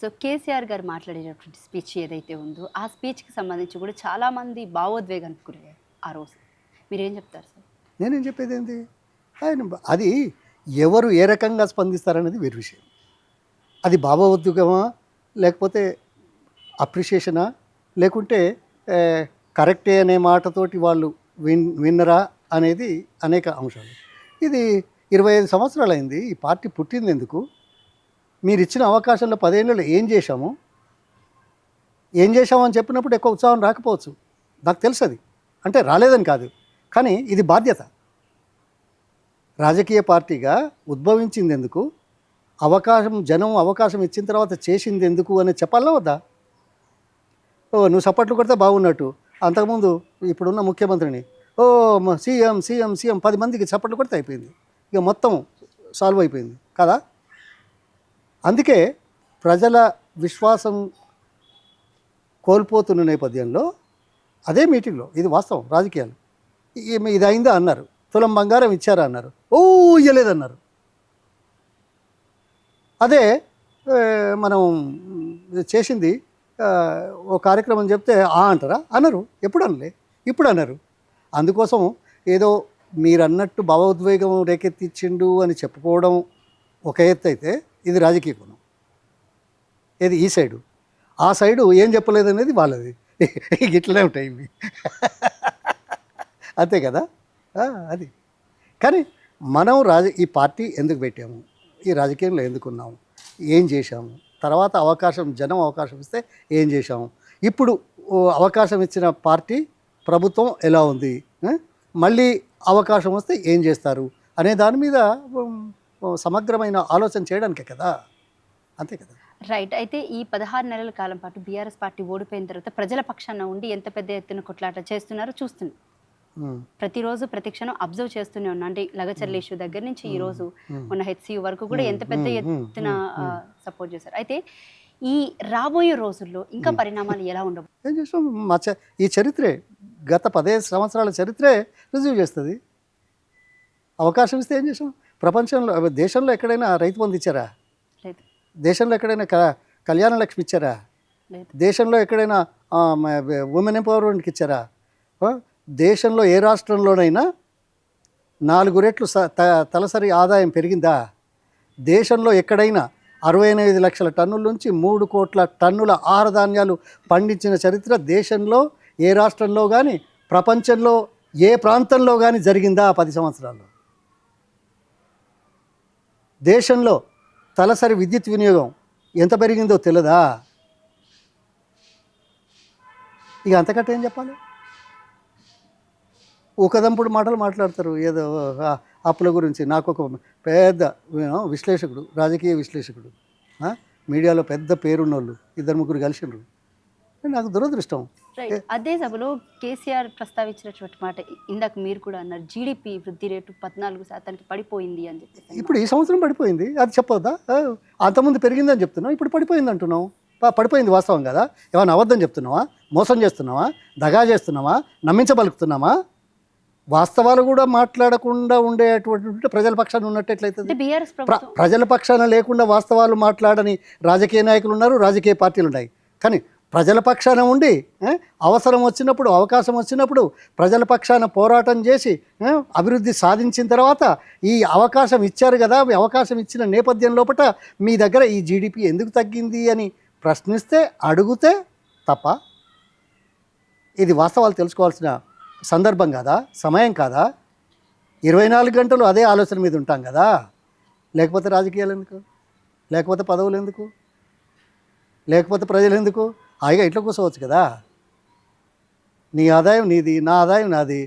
So KCR గారు మాట్లాడేటటువంటి speech ఏదైతే ఉందో ఆ స్పీచ్కి సంబంధించి కూడా చాలామంది భావోద్వేగానికి గురయ్యారు ఆ రోజు. మీరేం చెప్తారు సార్? నేనేం చెప్పేది ఏంటి, అది ఎవరు ఏ రకంగా స్పందిస్తారనేది వేరు విషయం. అది భావోద్వేగమా, లేకపోతే అప్రిషియేషనా, లేకుంటే ఏ, కరెక్టే అనే మాటతోటి వాళ్ళు విన్నరా అనేది అనేక అంశాలు. ఇది 25 సంవత్సరాలు అయింది ఈ పార్టీ పుట్టింది ఎందుకు, మీరు ఇచ్చిన అవకాశంలో 10 ఏళ్ళలో ఏం చేశామని చెప్పినప్పుడు ఎక్కువ ఉత్సాహం రాకపోవచ్చు, నాకు తెలుసు. అది అంటే రాలేదని కాదు, కానీ ఇది బాధ్యత. రాజకీయ పార్టీగా ఉద్భవించింది ఎందుకు, జనం అవకాశం ఇచ్చిన తర్వాత చేసింది ఎందుకు అనేది చెప్పాలా వద్దా? ఓ నువ్వు సపోర్ట్లు కొడితే బాగున్నట్టు, అంతకుముందు ఇప్పుడున్న ముఖ్యమంత్రిని ఓ సీఎం సీఎం సీఎం 10 మందికి చప్పట్లు కొడితే అయిపోయింది, ఇక మొత్తం సాల్వ్ అయిపోయింది కదా. అందుకే ప్రజల విశ్వాసం కోల్పోతున్న నేపథ్యంలో అదే మీటింగ్లో, ఇది వాస్తవం రాజకీయాలు, ఇది అయిందా అన్నారు, తులం బంగారం ఇచ్చారా అన్నారు, ఓ ఇయ్యలేదన్నారు. అదే మనం చేసింది ఓ కార్యక్రమం చెప్తే అంటారా, అనరు, ఎప్పుడు అనలే, ఇప్పుడు అన్నారు. అందుకోసం ఏదో మీరు అన్నట్టు భావోద్వేగం రేకెత్తించిండు అని చెప్పుకోవడం ఒక ఎత్తు అయితే, ఇది రాజకీయ కోణం. ఏది ఈ సైడు, ఆ సైడు ఏం చెప్పలేదు అనేది వాళ్ళది. ఇట్లనే ఉంటాయి ఇవి. అంతే కదా. అది కానీ మనం ఈ పార్టీ ఎందుకు పెట్టాము, ఈ రాజకీయంలో ఎందుకున్నాము, ఏం చేశాము, తర్వాత జనం అవకాశం ఇస్తే ఏం చేశాము, ఇప్పుడు అవకాశం ఇచ్చిన పార్టీ ప్రభుత్వం ఎలా ఉంది, మళ్ళీ అవకాశం వస్తే ఏం చేస్తారు అనే దాని మీద సమగ్రమైన ఆలోచన చేయడానికే కదా. అంతే కదా. రైట్. అయితే ఈ 16 నెలల కాలం పాటు బీఆర్ఎస్ పార్టీ ఓడిపోయిన తర్వాత ప్రజల పక్షాన ఉండి ఎంత పెద్ద ఎత్తున కొట్లాట చేస్తున్నారో చూస్తున్నాం. ప్రతిరోజు ప్రతిక్షణం అబ్జర్వ్ చేస్తూనే ఉన్నా. అంటే లగచర్ల ఇష్యూ దగ్గర నుంచి ఈ రోజు ఉన్న హెచ్సియు వరకు కూడా ఎంత పెద్ద ఎత్తున సపోర్ట్ చేశారు. అయితే ఈ రాబోయే రోజుల్లో ఇంకా పరిణామాలు ఎలా ఉండవు? ఏం చేస్తాం, ఈ చరిత్రే, గత 15 సంవత్సరాల చరిత్రే రిజ్యూ చేస్తుంది. అవకాశం ఇస్తే ఏం చేసాం. ప్రపంచంలో, దేశంలో ఎక్కడైనా రైతు బంధు ఇచ్చారా? లేదు. దేశంలో ఎక్కడైనా కళ్యాణ లక్ష్మి ఇచ్చారా? లేదు. దేశంలో ఎక్కడైనా ఉమెన్ ఎంపవర్మెంట్కి ఇచ్చారా? దేశంలో ఏ రాష్ట్రంలోనైనా 4 రెట్లు తలసరి ఆదాయం పెరిగిందా? దేశంలో ఎక్కడైనా 68 లక్షల టన్నుల నుంచి 3 కోట్ల టన్నుల ఆహార ధాన్యాలు పండించిన చరిత్ర దేశంలో ఏ రాష్ట్రంలో కానీ, ప్రపంచంలో ఏ ప్రాంతంలో కానీ జరిగిందా 10 సంవత్సరాల్లో? దేశంలో తలసరి విద్యుత్ వినియోగం ఎంత పెరిగిందో తెలియదా? ఇక అంతకంటే ఏం చెప్పాలి? ఒకదంపుడు మాటలు మాట్లాడతారు ఏదో అప్పుల గురించి. నాకు ఒక పెద్ద విశ్లేషకుడు, రాజకీయ విశ్లేషకుడు, మీడియాలో పెద్ద పేరున్నోళ్ళు 2-3 కలిసిండ్రు. నాకు దురదృష్టం. అదే సభలో కేసీఆర్ ప్రస్తావించినటువంటి మాట ఇందాక మీరు కూడా అన్నారు, జీడిపి వృద్ధి రేటు 14% పడిపోయింది అని చెప్పి. ఇప్పుడు ఈ సంవత్సరం పడిపోయింది, అది చెప్పొద్దా? అంతకుముందు పెరిగిందని చెప్తున్నావు, ఇప్పుడు పడిపోయింది అంటున్నావు. పడిపోయింది వాస్తవం కదా. ఏమైనా అబద్ధం చెప్తున్నావా, మోసం చేస్తున్నావా, దగా చేస్తున్నావా, నమ్మించబలుకుతున్నామా? వాస్తవాలు కూడా మాట్లాడకుండా ఉండేటువంటి ప్రజల పక్షాన ఉన్నట్టయితే, ప్రజల పక్షాన లేకుండా వాస్తవాలు మాట్లాడని రాజకీయ నాయకులు ఉన్నారు, రాజకీయ పార్టీలు ఉన్నాయి. కానీ ప్రజల పక్షాన ఉండి అవసరం వచ్చినప్పుడు, అవకాశం వచ్చినప్పుడు ప్రజల పక్షాన పోరాటం చేసి అభివృద్ధి సాధించిన తర్వాత ఈ అవకాశం ఇచ్చారు కదా, అవకాశం ఇచ్చిన నేపథ్యం లోపల మీ దగ్గర ఈ జీడిపి ఎందుకు తగ్గింది అని ప్రశ్నిస్తే, అడిగితే తప్ప. ఇది వాస్తవాలు తెలుసుకోవాల్సిన సందర్భం కాదా, సమయం కాదా? 24 గంటలు అదే ఆలోచన మీద ఉంటాం కదా. లేకపోతే రాజకీయాలు ఎందుకు, లేకపోతే పదవులు ఎందుకు, లేకపోతే ప్రజలు ఎందుకు? హాయిగా ఇట్లా కూర్చోవచ్చు కదా. నీ ఆదాయం నీది, నా ఆదాయం నాది,